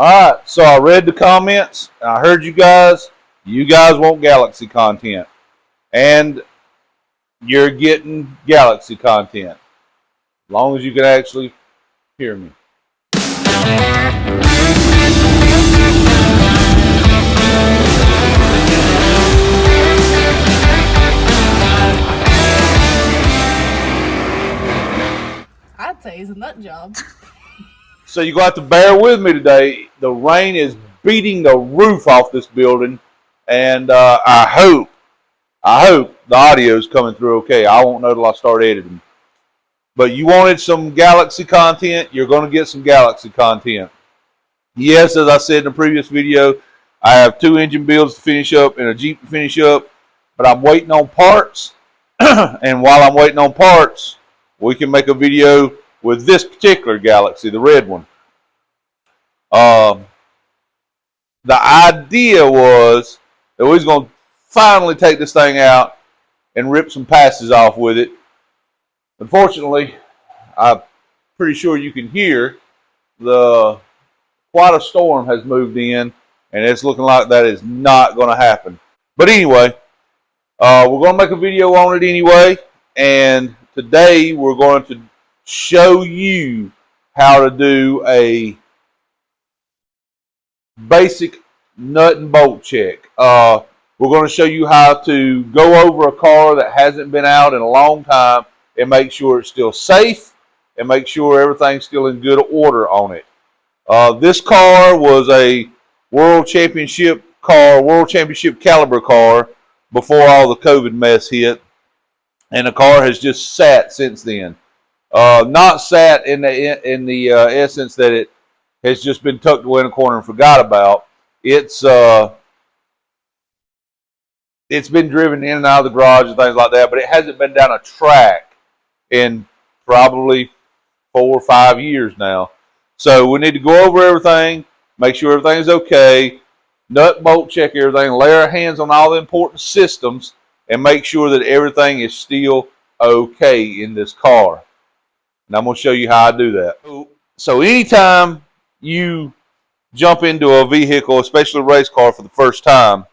All right, so I read the comments, and I heard you guys. You guys want Galaxie content, and you're getting Galaxie content, as long as you can actually hear me. I'd say it's a nut job. So you're going to have to bear with me today. The rain is beating the roof off this building, and I hope the audio is coming through okay. I won't know till I start editing. But you wanted some Galaxie content, you're going to get some Galaxie content. Yes, as I said in the previous video, I have 2 engine builds to finish up and a Jeep to finish up, but I'm waiting on parts. And while I'm waiting on parts, we can make a video with this particular Galaxie, the red one. The idea was that we was going to finally take this thing out and rip some passes off with it. Unfortunately, I'm pretty sure you can hear quite a storm has moved in, and it's looking like that is not going to happen. But anyway, we're going to make a video on it anyway, and today we're going to show you how to do a basic nut and bolt check. We're going to show you how to go over a car that hasn't been out in a long time and make sure it's still safe and make sure everything's still in good order on it. This car was a World Championship caliber car before all the COVID mess hit, and the car has just sat since then. Not sat in the essence that it has just been tucked away in a corner and forgot about. It's been driven in and out of the garage and things like that, but it hasn't been down a track in probably 4 or 5 years now. So we need to go over everything, make sure everything's okay, nut, bolt, check everything, lay our hands on all the important systems, and make sure that everything is still okay in this car. And I'm going to show you how I do that. So anytime you jump into a vehicle, especially a race car for the first time,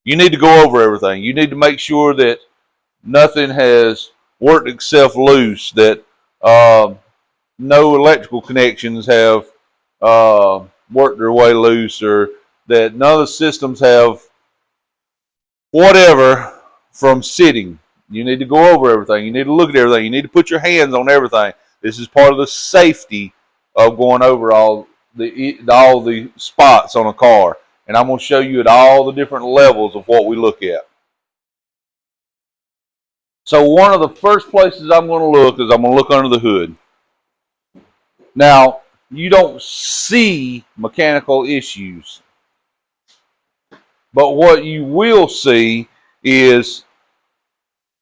you need to go over everything. You need to make sure that nothing has worked itself loose, that no electrical connections have worked their way loose, or that none of the systems have whatever from sitting. You need to go over everything. You need to look at everything. You need to put your hands on everything. This is part of the safety of going over all the spots on a car. And I'm going to show you at all the different levels of what we look at. So one of the first places I'm going to look is I'm going to look under the hood. Now, you don't see mechanical issues, but what you will see is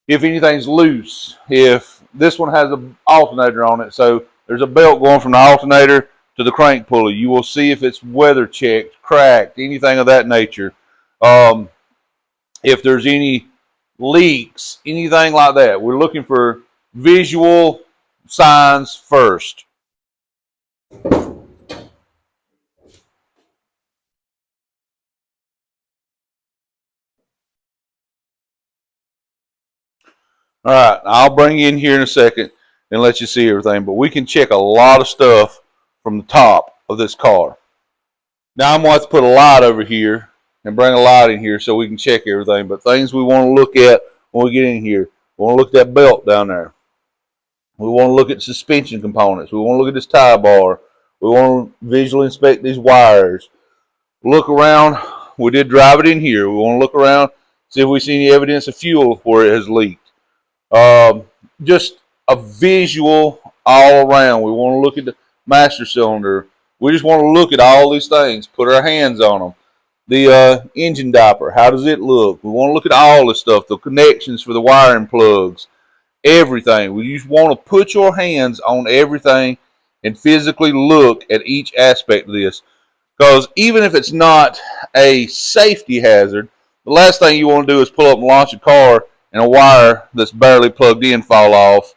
if anything's loose. If this one has an alternator on it, so there's a belt going from the alternator to the crank pulley, you will see if it's weather checked, cracked, anything of that nature. If there's any leaks, anything like that, we're looking for visual signs first. All right, I'll bring you in here in a second and let you see everything, but we can check a lot of stuff from the top of this car. Now I'm going to have to put a light over here and bring a light in here so we can check everything, but things we want to look at when we get in here, we want to look at that belt down there. We want to look at suspension components. We want to look at this tie bar. We want to visually inspect these wires. Look around. We did drive it in here. We want to look around, see if we see any evidence of fuel where it has leaked. Just a visual all around. We want to look at the master cylinder. We just want to look at all these things, put our hands on them. The engine diaper, how does it look? We want to look at all this stuff, the connections for the wiring plugs, everything. We just want to put your hands on everything and physically look at each aspect of this. Because even if it's not a safety hazard, the last thing you want to do is pull up and launch a car and a wire that's barely plugged in fall off,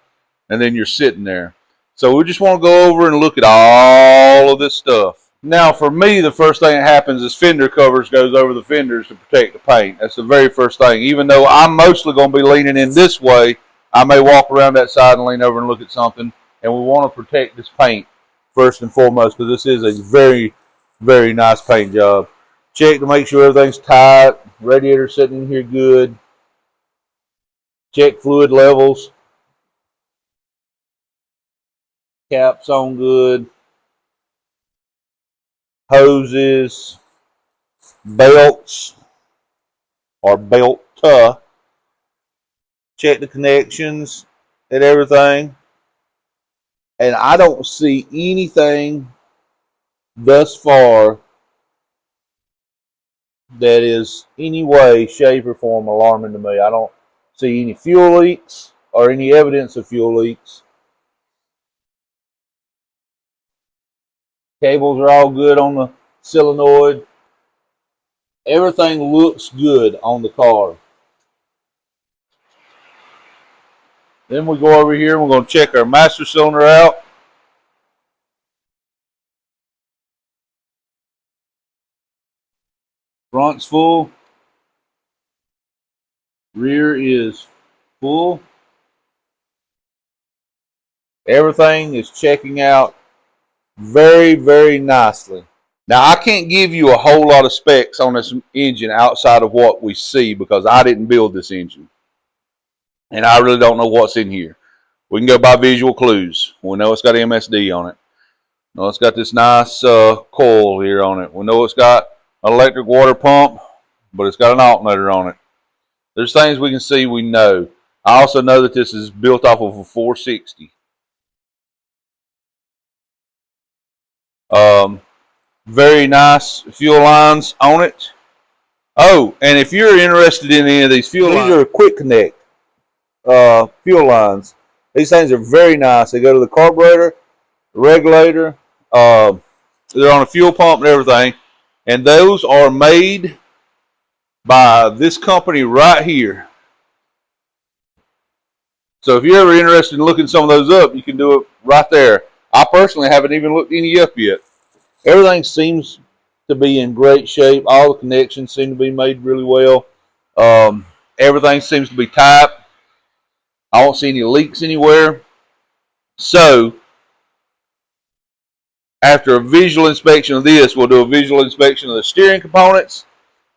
and then you're sitting there. So we just want to go over and look at all of this stuff. Now, for me, the first thing that happens is fender covers goes over the fenders to protect the paint. That's the very first thing. Even though I'm mostly going to be leaning in this way, I may walk around that side and lean over and look at something. And we want to protect this paint first and foremost because this is a very, very nice paint job. Check to make sure everything's tight. Radiator sitting in here good. Check fluid levels. Caps on good. Hoses. Belts. Or belt. Check the connections and everything. And I don't see anything thus far that is any way, shape, or form alarming to me. I don't see any fuel leaks or any evidence of fuel leaks. Cables are all good on the solenoid. Everything looks good on the car. Then we go over here and we're going to check our master cylinder out. Front's full. Rear is full. Everything is checking out very, very nicely. Now, I can't give you a whole lot of specs on this engine outside of what we see because I didn't build this engine. And I really don't know what's in here. We can go by visual clues. We know it's got MSD on it. We know it's got this nice coil here on it. We know it's got an electric water pump, but it's got an alternator on it. There's things we can see, we know. I also know that this is built off of a 460. Very nice fuel lines on it. Oh, and if you're interested in any of these fuel lines, these are quick connect fuel lines. These things are very nice. They go to the carburetor, the regulator. They're on a fuel pump and everything. And those are made by this company right here. So if you're ever interested in looking some of those up, you can do it right there. I personally haven't even looked any up yet. Everything seems to be in great shape. All the connections seem to be made really well. Everything seems to be tight. I don't see any leaks anywhere. So, after a visual inspection of this, we'll do a visual inspection of the steering components,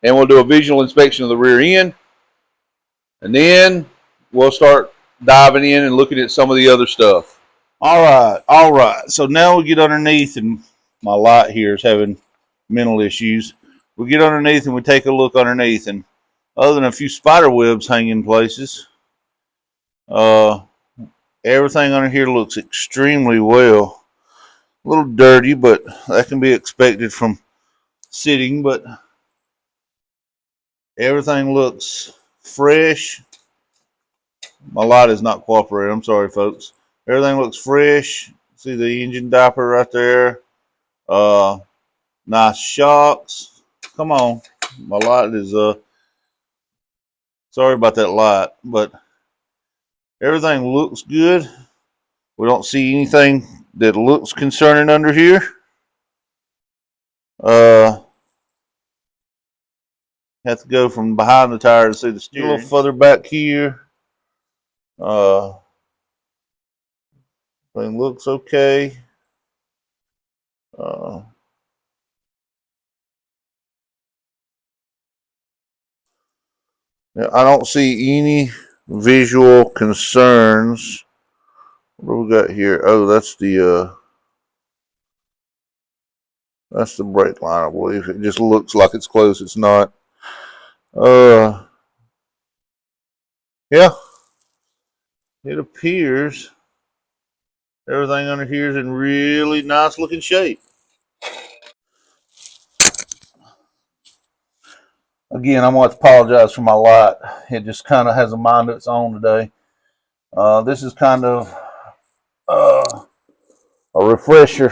and we'll do a visual inspection of the rear end. And then we'll start diving in and looking at some of the other stuff. All right. So now we get underneath, and my light here is having mental issues. We get underneath and we take a look underneath, and other than a few spider webs hanging places, everything under here looks extremely well. A little dirty, but that can be expected from sitting, but everything looks fresh. My light is not cooperating. I'm sorry, folks. Everything looks fresh. See the engine diaper right there. Nice shocks. Come on. My light is sorry about that light, but everything looks good. We don't see anything that looks concerning under here. Have to go from behind the tire to see the steering. A little further back here. Thing looks okay. I don't see any visual concerns. What do we got here? Oh, that's the brake line, I believe. It just looks like it's close. It's not. Yeah. It appears everything under here is in really nice looking shape. Again, I'm going to apologize for my light. It just kind of has a mind of its own today. This is kind of a refresher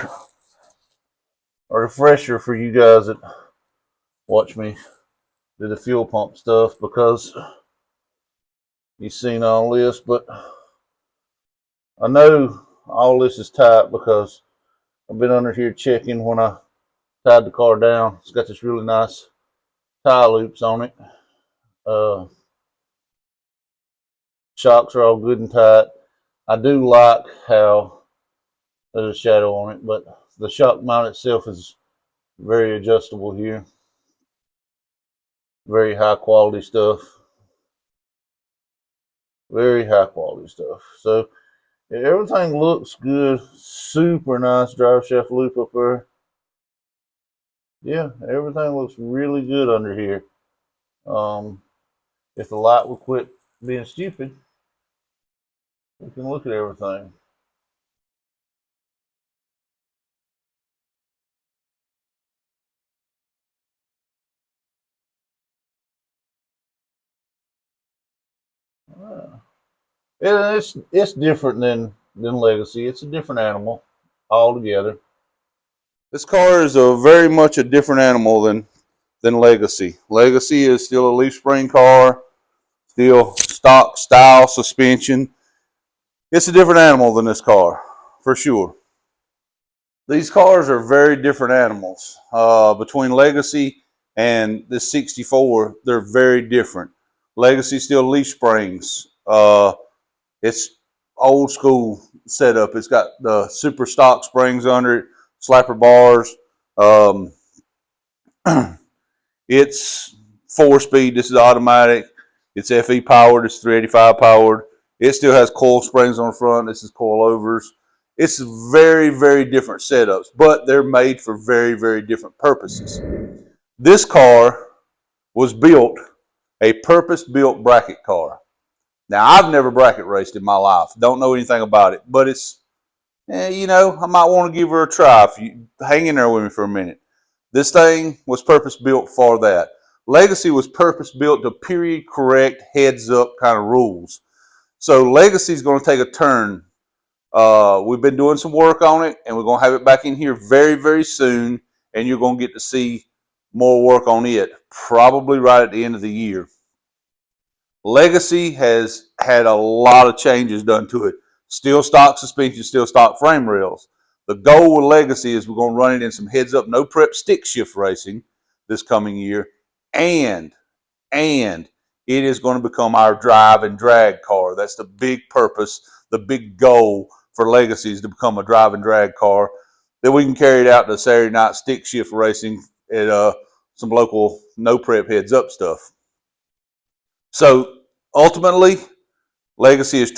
for you guys that watch me do the fuel pump stuff, because you've seen all this, but I know all this is tight because I've been under here checking when I tied the car down. It's got this really nice tie loops on it. Shocks are all good and tight. I do like how there's a shadow on it, but the shock mount itself is very adjustable here. Very high quality stuff. Very high quality stuff. So everything looks good. Super nice drive shaft loop up there. Yeah, everything looks really good under here. If the light will quit being stupid, we can look at everything. It's different than Legacy. It's a different animal altogether. This car is a very much a different animal than Legacy. Legacy is still a leaf spring car, still stock style suspension. It's a different animal than this car, for sure. These cars are very different animals. Between Legacy and the 64, they're very different. Legacy still leaf springs. It's old school setup. It's got the super stock springs under it, slapper bars. It's 4-speed. This is automatic. It's FE powered. It's 385 powered. It still has coil springs on the front. This is coilovers. It's very, very different setups, but they're made for very, very different purposes. This car was built a purpose-built bracket car. Now, I've never bracket raced in my life. Don't know anything about it, but it's, you know, I might want to give her a try. If you hang in there with me for a minute. This thing was purpose-built for that. Legacy was purpose-built to period correct, heads-up kind of rules. So Legacy is going to take a turn. We've been doing some work on it, and we're going to have it back in here very, very soon, and you're going to get to see more work on it, probably right at the end of the year. Legacy has had a lot of changes done to it. Still stock suspension, still stock frame rails. The goal with Legacy is we're going to run it in some heads-up, no prep stick shift racing this coming year, and it is going to become our drive and drag car. That's the big purpose, the big goal for Legacy is to become a drive and drag car that we can carry it out to Saturday night stick shift racing at some local no prep heads-up stuff. So ultimately, Legacy is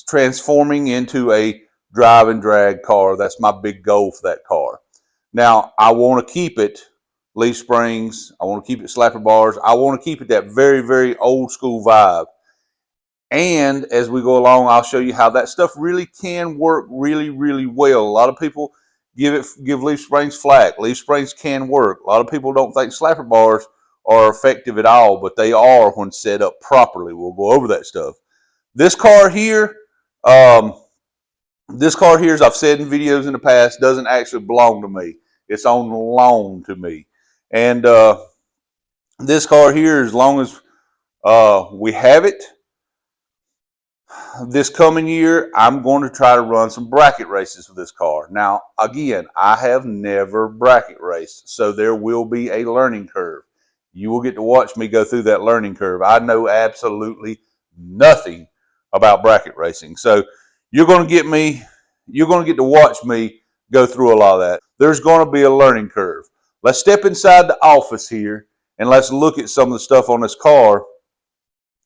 transforming into a drive and drag car. That's my big goal for that car. Now, I want to keep it leaf springs. I want to keep it slapper bars. I want to keep it that very, very old school vibe. And as we go along, I'll show you how that stuff really can work really, really well. A lot of people give leaf springs flack. Leaf springs can work. A lot of people don't think slapper bars are effective at all, but they are when set up properly. We'll go over that stuff. This car here, as I've said in videos in the past, doesn't actually belong to me. It's on loan to me. And this car here, as long as we have it, this coming year, I'm going to try to run some bracket races with this car. Now, again, I have never bracket raced, so there will be a learning curve. You will get to watch me go through that learning curve. I know absolutely nothing about bracket racing. So you're going to get to watch me go through a lot of that. There's going to be a learning curve. Let's step inside the office here and let's look at some of the stuff on this car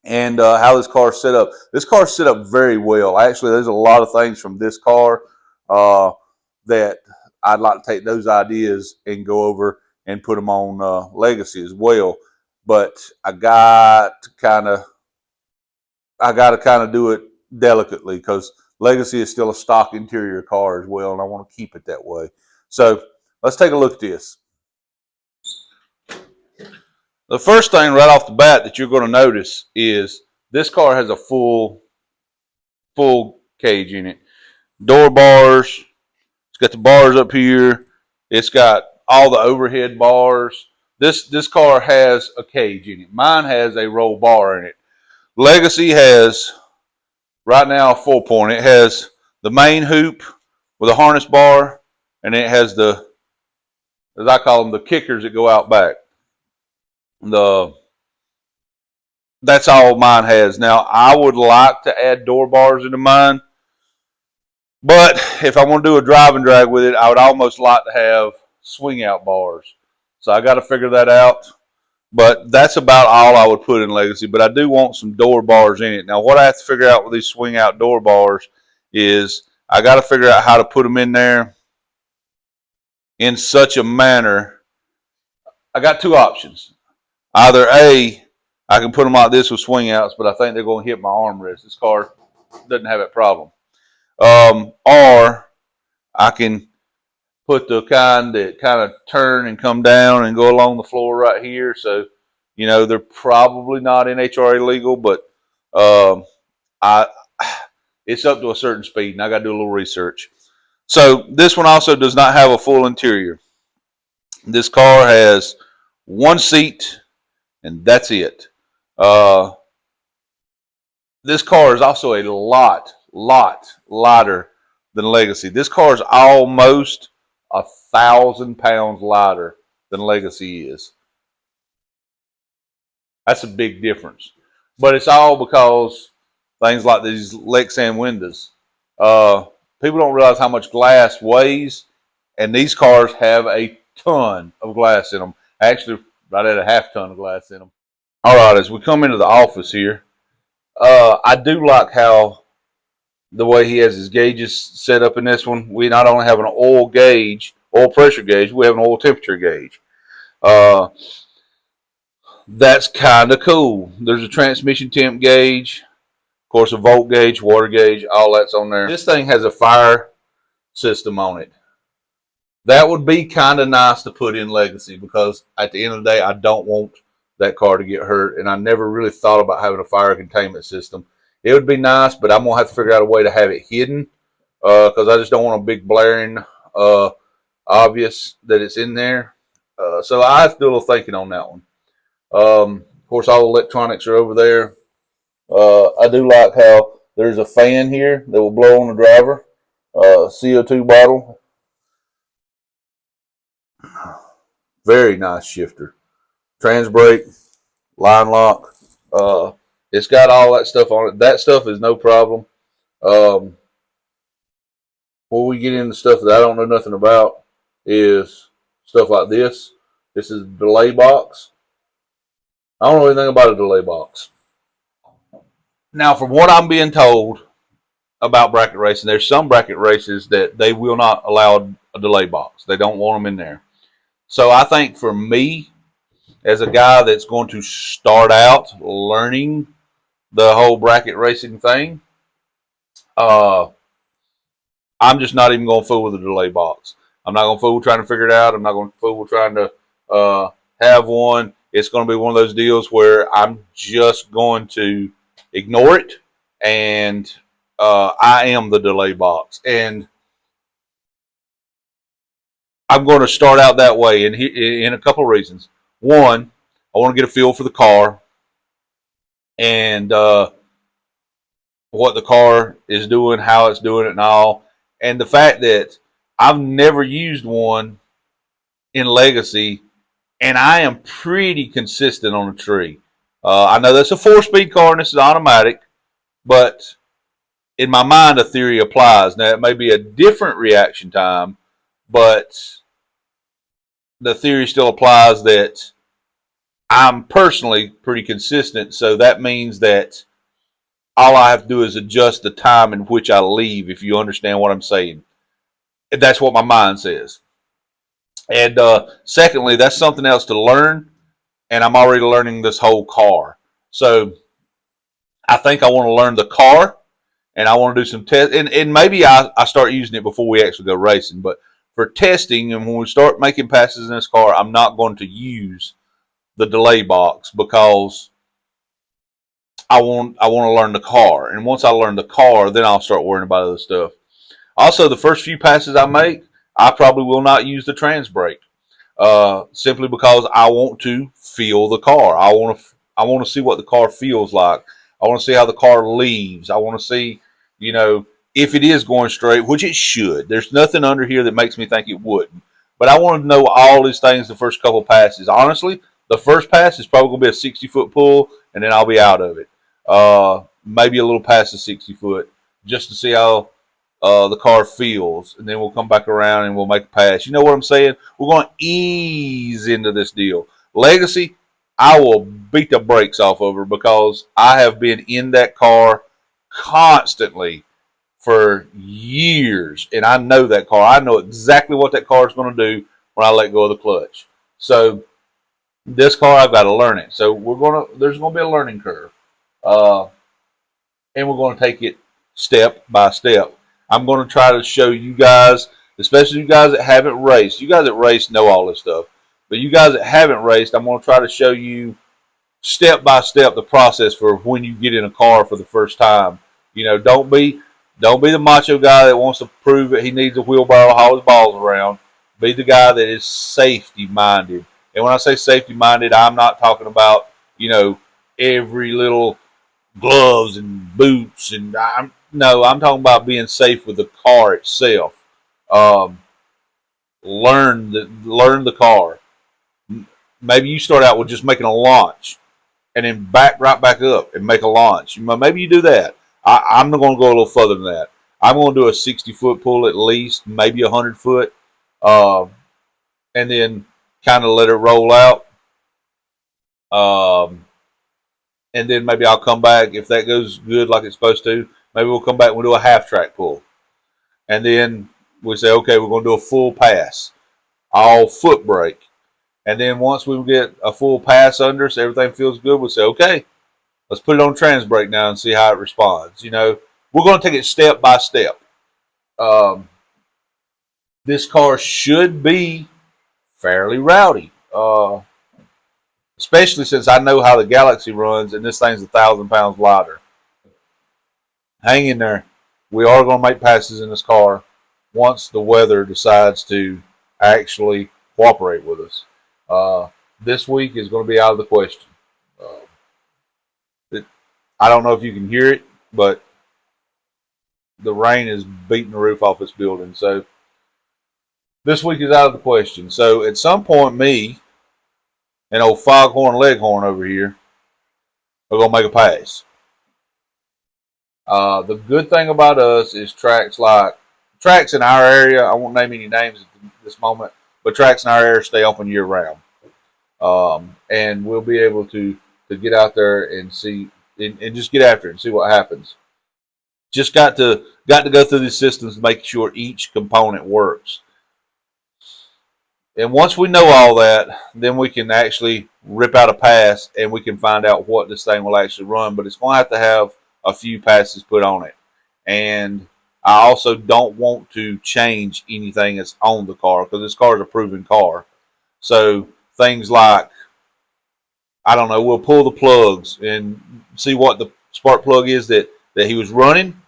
and how this car is set up. This car is set up very well. Actually, there's a lot of things from this car that I'd like to take those ideas and go over and put them on Legacy as well. But I got to kind of do it delicately because Legacy is still a stock interior car as well, and I want to keep it that way. So let's take a look at this. The first thing right off the bat that you're going to notice is this car has a full cage in it. Door bars. It's got the bars up here. It's got all the overhead bars. This car has a cage in it. Mine has a roll bar in it. Legacy has right now a 4-point. It has the main hoop with a harness bar, and it has the as I call them, the kickers that go out back. That's all mine has. Now, I would like to add door bars into mine, but if I want to do a drive and drag with it, I would almost like to have swing out bars. So I got to figure that out. But that's about all I would put in Legacy. But I do want some door bars in it. Now, what I have to figure out with these swing out door bars is I got to figure out how to put them in there in such a manner. I got two options. Either A, I can put them like this with swing outs, but I think they're going to hit my armrest. This car doesn't have that problem. Or I can put the kind that kind of turn and come down and go along the floor right here. So, you know, they're probably not NHRA legal, but it's up to a certain speed, and I got to do a little research. So this one also does not have a full interior. This car has one seat, and that's it. This car is also a lot lighter than Legacy. This car is almost 1,000 pounds lighter than Legacy is. That's a big difference. But it's all because things like these Lexan windows. People don't realize how much glass weighs, and these cars have a ton of glass in them. Actually, right at a half ton of glass in them. All right, as we come into the office here, I do like how the way he has his gauges set up in this one. We not only have an oil gauge, oil pressure gauge, we have an oil temperature gauge. That's kind of cool. There's a transmission temp gauge, of course, a volt gauge, water gauge, all that's on there. This thing has a fire system on it. That would be kind of nice to put in Legacy, because at the end of the day, I don't want that car to get hurt, and I never really thought about having a fire containment system. It would be nice, but I'm going to have to figure out a way to have it hidden, because I just don't want a big blaring obvious that it's in there. So I have to do a little thinking on that one. Of course, all the electronics are over there. I do like how there's a fan here that will blow on the driver. CO2 bottle. Very nice shifter. Trans brake, line lock. It's got all that stuff on it. That stuff is no problem. Before we get into stuff that I don't know nothing about, is stuff like this. This is a delay box. I don't know anything about a delay box. Now, from what I'm being told about bracket racing, there's some bracket races that they will not allow a delay box. They don't want them in there. So I think for me, as a guy that's going to start out learning the whole bracket racing thing, I'm just not even going to fool with a delay box. I'm not going to fool trying to figure it out. I'm not going to fool trying to have one. It's going to be one of those deals where I'm just going to ignore it, and I am the delay box. And I'm going to start out that way in a couple of reasons. One, I want to get a feel for the car and what the car is doing, how it's doing it, and all. And the fact that I've never used one in Legacy, and I am pretty consistent on a tree. I know that's a 4-speed car and this is automatic, but in my mind, the theory applies. Now, it may be a different reaction time, but the theory still applies that I'm personally pretty consistent. So that means that all I have to do is adjust the time in which I leave, if you understand what I'm saying. That's what my mind says. And secondly, that's something else to learn, and I'm already learning this whole car. So I think I want to learn the car, and I want to do some tests. And maybe I start using it before we actually go racing. But for testing, and when we start making passes in this car, I'm not going to use the delay box, because I want to learn the car. And once I learn the car, then I'll start worrying about other stuff. Also, the first few passes I make, I probably will not use the trans brake, simply because I want to feel the car. I want to see what the car feels like. I want to see how the car leaves. I want to see, if it is going straight, which it should. There's nothing under here that makes me think it wouldn't. But I want to know all these things the first couple passes. Honestly, the first pass is probably going to be a 60-foot pull, and then I'll be out of it. Maybe a little past the 60 foot, just to see how the car feels, and then we'll come back around and we'll make a pass. You know what I'm saying? We're going to ease into this deal. Legacy, I will beat the brakes off of her because I have been in that car constantly for years, and I know that car. I know exactly what that car is going to do when I let go of the clutch. So this car, I've got to learn it. So there's going to be a learning curve, and we're going to take it step by step. I'm going to try to show you guys, especially you guys that haven't raced. You guys that race know all this stuff, but you guys that haven't raced, I'm going to try to show you step by step the process for when you get in a car for the first time. You know, don't be the macho guy that wants to prove that he needs a wheelbarrow to haul his balls around. Be the guy that is safety minded. And when I say safety minded, I'm not talking about, you know, every little gloves and boots, and I'm talking about being safe with the car itself. Learn the car. Maybe you start out with just making a launch, and then back right back up and make a launch. Maybe you do that. I'm not going to go a little further than that. I'm going to do a 60-foot pull at least, maybe 100-foot, and then kind of let it roll out. And then maybe I'll come back if that goes good like it's supposed to. Maybe we'll come back and we'll do a half track pull. And then we'll say, okay, we're going to do a full pass, all foot brake. And then once we get a full pass under us, everything feels good, we'll say, okay, let's put it on trans brake now and see how it responds. You know, we're going to take it step by step. This car should be fairly rowdy. Especially since I know how the Galaxie runs, and this thing's 1,000 pounds lighter. Hang in there. We are going to make passes in this car once the weather decides to actually cooperate with us. This week is going to be out of the question. I don't know if you can hear it, but the rain is beating the roof off this building. So this week is out of the question. So at some point, me and old Foghorn Leghorn over here are going to make a pass. The good thing about us is tracks in our area, I won't name any names at this moment, but tracks in our area stay open year round. And we'll be able to get out there and see, and just get after it and see what happens. Just got to go through these systems to make sure each component works. And once we know all that, then we can actually rip out a pass and we can find out what this thing will actually run. But it's going to have a few passes put on it. And I also don't want to change anything that's on the car because this car is a proven car. So things like, I don't know, we'll pull the plugs and see what the spark plug is that he was running.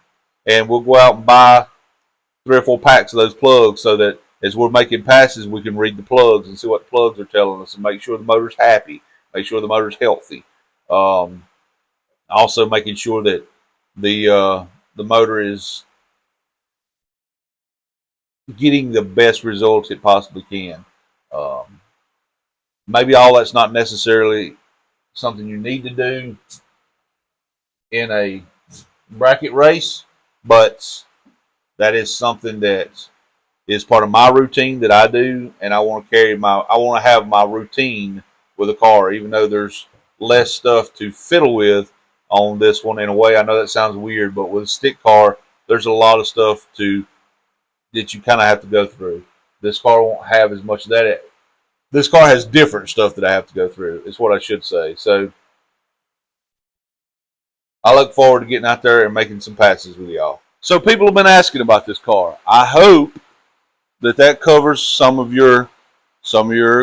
And we'll go out and buy 3 or 4 packs of those plugs so that as we're making passes, we can read the plugs and see what the plugs are telling us and make sure the motor's happy, make sure the motor's healthy. Also making sure that the motor is getting the best results it possibly can. Maybe all that's not necessarily something you need to do in a bracket race, but that is something that is part of my routine that I do, and I want to have my routine with a car, even though there's less stuff to fiddle with on this one. In a way, I know that sounds weird, but with a stick car, there's a lot of stuff that you kind of have to go through. This car won't have as much of that. This car has different stuff that I have to go through, is what I should say. So I look forward to getting out there and making some passes with y'all. So people have been asking about this car. I hope that covers some of your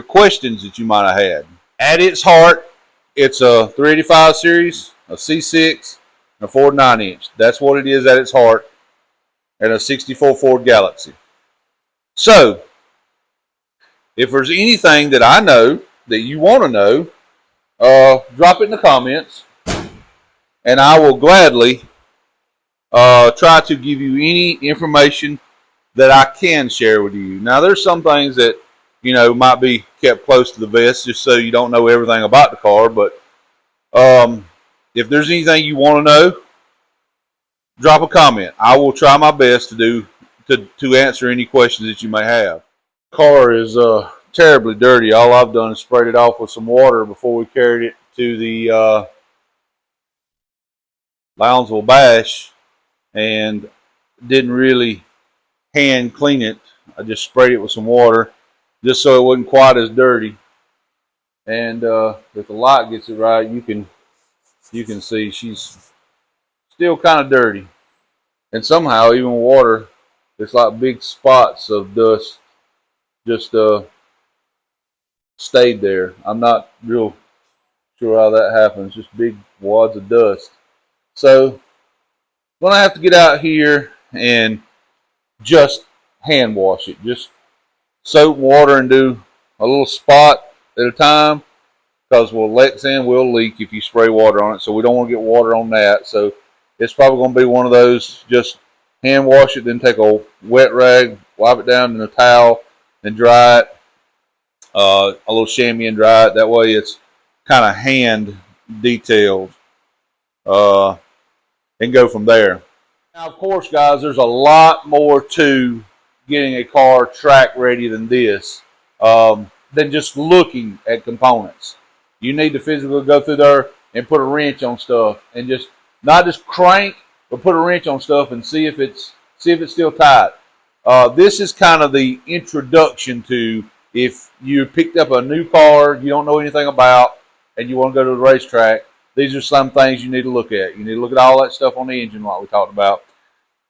questions that you might have had. At its heart, it's a 385 series, a C6, and a Ford 9-inch. That's what it is at its heart, and a 64 Ford Galaxie. So, if there's anything that I know that you want to know, drop it in the comments, and I will gladly try to give you any information that I can share with you. Now, there's some things that you know, might be kept close to the vest just so you don't know everything about the car. But if there's anything you want to know, drop a comment. I will try my best to answer any questions that you may have. The car is terribly dirty. All I've done is sprayed it off with some water before we carried it to the Lounsville Bash, and didn't really hand clean it. I just sprayed it with some water just so it wasn't quite as dirty. And if the light gets it right, you can see she's still kind of dirty. And somehow, even water, it's like big spots of dust just stayed there. I'm not real sure how that happens. Just big wads of dust. So I'm gonna have to get out here and just hand wash it. Just soap and water and do a little spot at a time, because Lexan will leak if you spray water on it. So we don't want to get water on that. So it's probably going to be one of those, just hand wash it, then take a wet rag, wipe it down in a towel, and dry it. A little chamois and dry it. That way it's kind of hand detailed, and go from there. Now, of course, guys, there's a lot more to getting a car track ready than this, than just looking at components. You need to physically go through there and put a wrench on stuff, and just not just crank, but put a wrench on stuff and see if it's still tight. This is kind of the introduction to, if you picked up a new car you don't know anything about and you want to go to the racetrack, these are some things you need to look at. You need to look at all that stuff on the engine like we talked about.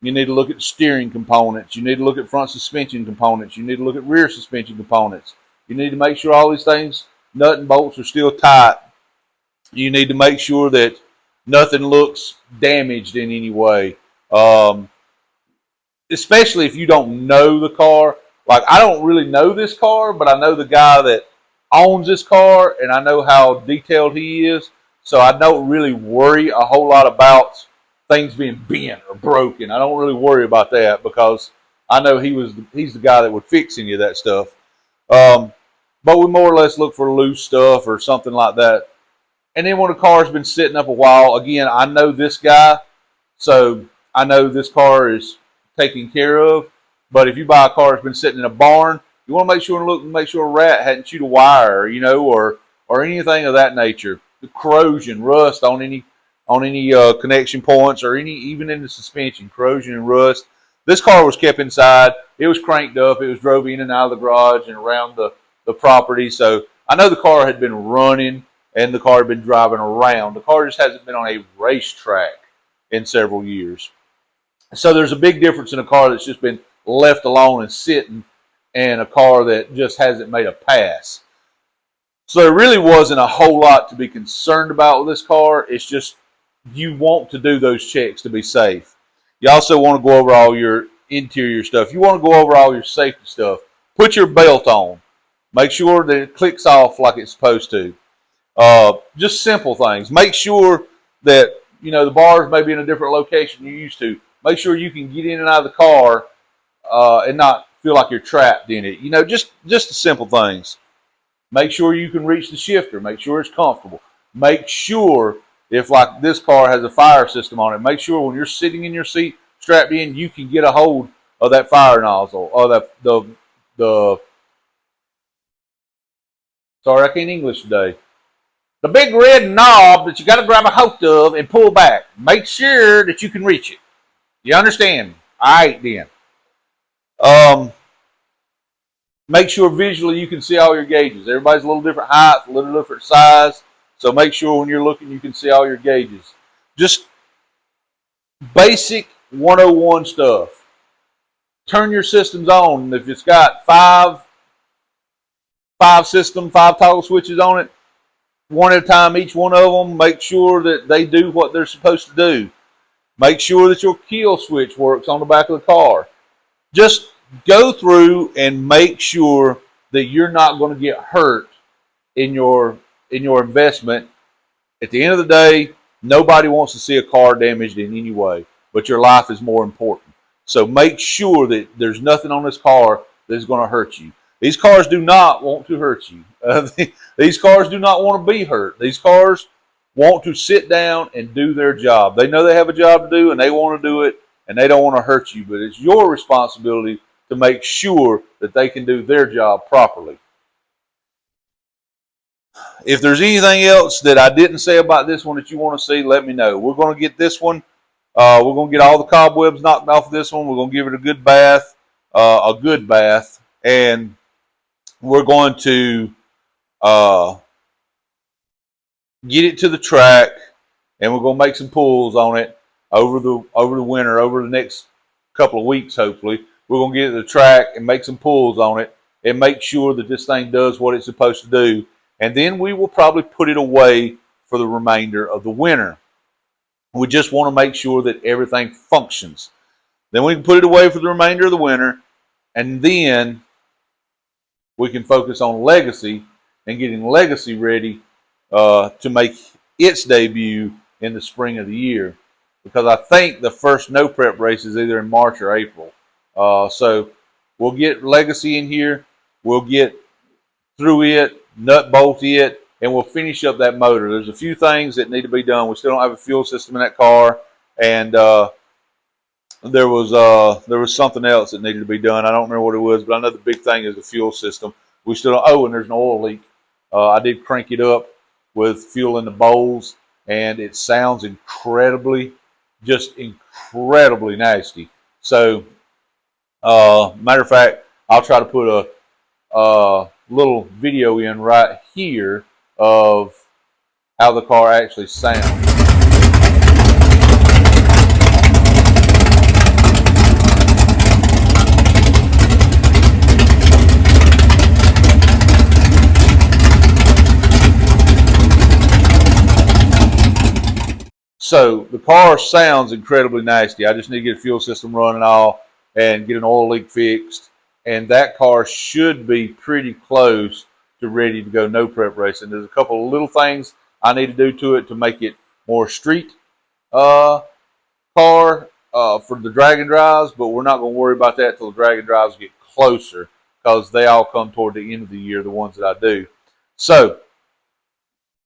You need to look at the steering components. You need to look at front suspension components. You need to look at rear suspension components. You need to make sure all these things, nut and bolts, are still tight. You need to make sure that nothing looks damaged in any way. Especially if you don't know the car. Like, I don't really know this car, but I know the guy that owns this car, and I know how detailed he is. So I don't really worry a whole lot about things being bent or broken. I don't really worry about that, because I know he's the guy that would fix any of that stuff. But we more or less look for loose stuff or something like that. And then when a car's been sitting up a while, again, I know this guy, so I know this car is taken care of. But if you buy a car that's been sitting in a barn, you want to make sure a rat hadn't chewed a wire, or anything of that nature. The corrosion, rust on any connection points, or even in the suspension, corrosion and rust. This car was kept inside. It was cranked up. It was drove in and out of the garage and around the property. So I know the car had been running and the car had been driving around. The car just hasn't been on a racetrack in several years. So there's a big difference in a car that's just been left alone and sitting, and a car that just hasn't made a pass. So there really wasn't a whole lot to be concerned about with this car. It's just, you want to do those checks to be safe. You also want to go over all your interior stuff. You want to go over all your safety stuff. Put your belt on. Make sure that it clicks off like it's supposed to. Just simple things. Make sure that, the bars may be in a different location you used to. Make sure you can get in and out of the car and not feel like you're trapped in it. Just the simple things. Make sure you can reach the shifter. Make sure it's comfortable. Make sure, if like this car has a fire system on it, make sure when you're sitting in your seat strapped in, you can get a hold of that fire nozzle, or sorry, I can't English today. The big red knob that you got to grab a hold of and pull back. Make sure that you can reach it. You understand? All right, then. Make sure visually you can see all your gauges. Everybody's a little different height, a little different size. So make sure when you're looking, you can see all your gauges. Just basic 101 stuff. Turn your systems on. If it's got five toggle switches on it, one at a time, each one of them, make sure that they do what they're supposed to do. Make sure that your kill switch works on the back of the car. Just go through and make sure that you're not going to get hurt in your investment. At the end of the day, nobody wants to see a car damaged in any way, but your life is more important. So make sure that there's nothing on this car that's going to hurt you. These cars do not want to hurt you. These cars do not want to be hurt. These cars want to sit down and do their job. They know they have a job to do and they want to do it and they don't want to hurt you, but it's your responsibility to make sure that they can do their job properly. If there's anything else that I didn't say about this one that you want to see, let me know. We're going to get this one. We're going to get all the cobwebs knocked off of this one. We're going to give it a good bath, and we're going to get it to the track, and we're going to make some pulls on it over the winter, over the next couple of weeks, hopefully. We're going to get it to the track and make some pulls on it and make sure that this thing does what it's supposed to do. And then we will probably put it away for the remainder of the winter. We just want to make sure that everything functions. Then we can put it away for the remainder of the winter, and then we can focus on Legacy and getting Legacy ready to make its debut in the spring of the year. Because I think the first no prep race is either in March or April. So we'll get Legacy in here. We'll get through it, nut bolt it, and we'll finish up that motor. There's a few things that need to be done. We still don't have a fuel system in that car, and there was something else that needed to be done. I don't remember what it was, but I know the big thing is the fuel system. We still don't, oh, and there's an oil leak. I did crank it up with fuel in the bowls, and it sounds just incredibly nasty. So, matter of fact, I'll try to put a little video in right here of how the car actually sounds. So the car sounds incredibly nasty. I just need to get a fuel system running all and get an oil leak fixed. And that car should be pretty close to ready to go no prep racing. There's a couple of little things I need to do to it to make it more street car for the drag and drives, but we're not going to worry about that until the drag and drives get closer, because they all come toward the end of the year, the ones that I do. So,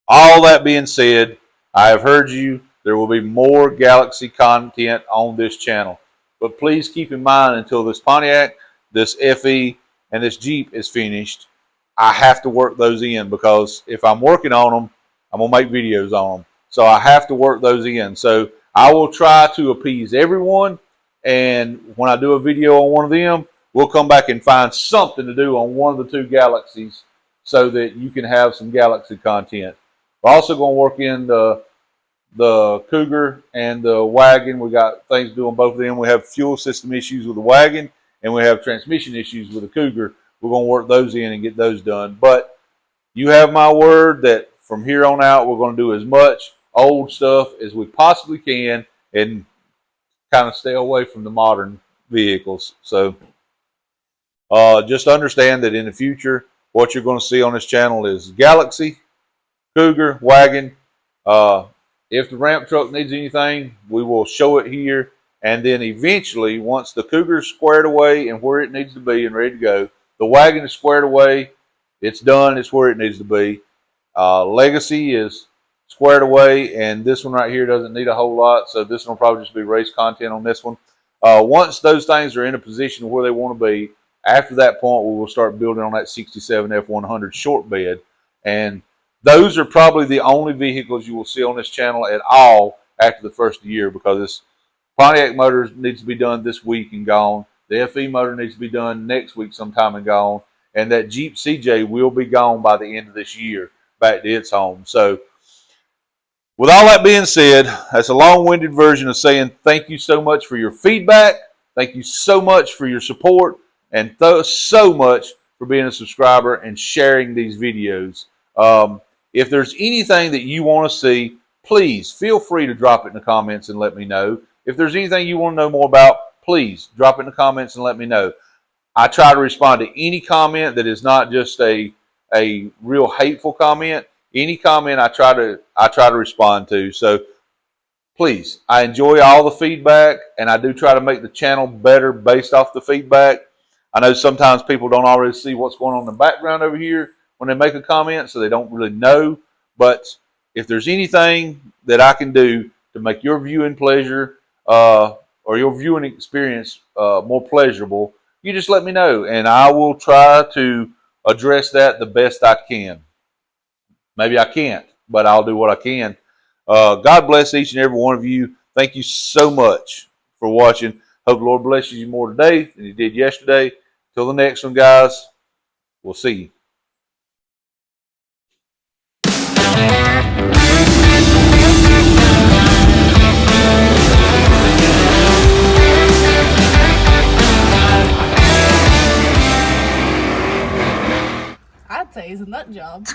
all that being said, I have heard you. There will be more Galaxie content on this channel. But please keep in mind, until this Pontiac, this FE, and this Jeep is finished, I have to work those in, because if I'm working on them, I'm going to make videos on them. So I have to work those in. So I will try to appease everyone, and when I do a video on one of them, we'll come back and find something to do on one of the two Galaxies so that you can have some Galaxie content. We're also going to work in the Cougar and the wagon. We got things to do on both of them. We have fuel system issues with the wagon, and we have transmission issues with the Cougar. We're going to work those in and get those done. But you have my word that from here on out, we're going to do as much old stuff as we possibly can and kind of stay away from the modern vehicles. So just understand that in the future, what you're going to see on this channel is Galaxie, Cougar, wagon. If the ramp truck needs anything, we will show it here. And then eventually, once the Cougar's squared away and where it needs to be and ready to go, the wagon is squared away, it's done, it's where it needs to be. Legacy is squared away, and this one right here doesn't need a whole lot, so this one will probably just be race content on this one. Once those things are in a position where they want to be, after that point, we will start building on that 67 F100 short bed. And those are probably the only vehicles you will see on this channel at all after the first of the year, because this Pontiac motor needs to be done this week and gone. The FE motor needs to be done next week sometime and gone. And that Jeep CJ will be gone by the end of this year, back to its home. So, with all that being said, that's a long-winded version of saying thank you so much for your feedback. Thank you so much for your support. And so much for being a subscriber and sharing these videos. If there's anything that you want to see, please feel free to drop it in the comments and let me know. If there's anything you want to know more about, please drop it in the comments and let me know. I try to respond to any comment that is not just a real hateful comment. Any comment I try to respond to. So please, I enjoy all the feedback, and I do try to make the channel better based off the feedback. I know sometimes people don't already see what's going on in the background over here when they make a comment, so they don't really know. But if there's anything that I can do to make your viewing pleasure or your viewing experience more pleasurable, you just let me know, and I will try to address that the best I can. Maybe I can't, but I'll do what I can. God bless each and every one of you. Thank you so much for watching. Hope the Lord blesses you more today than He did yesterday. Till the next one, guys, we'll see you. I'd say he's a nut job.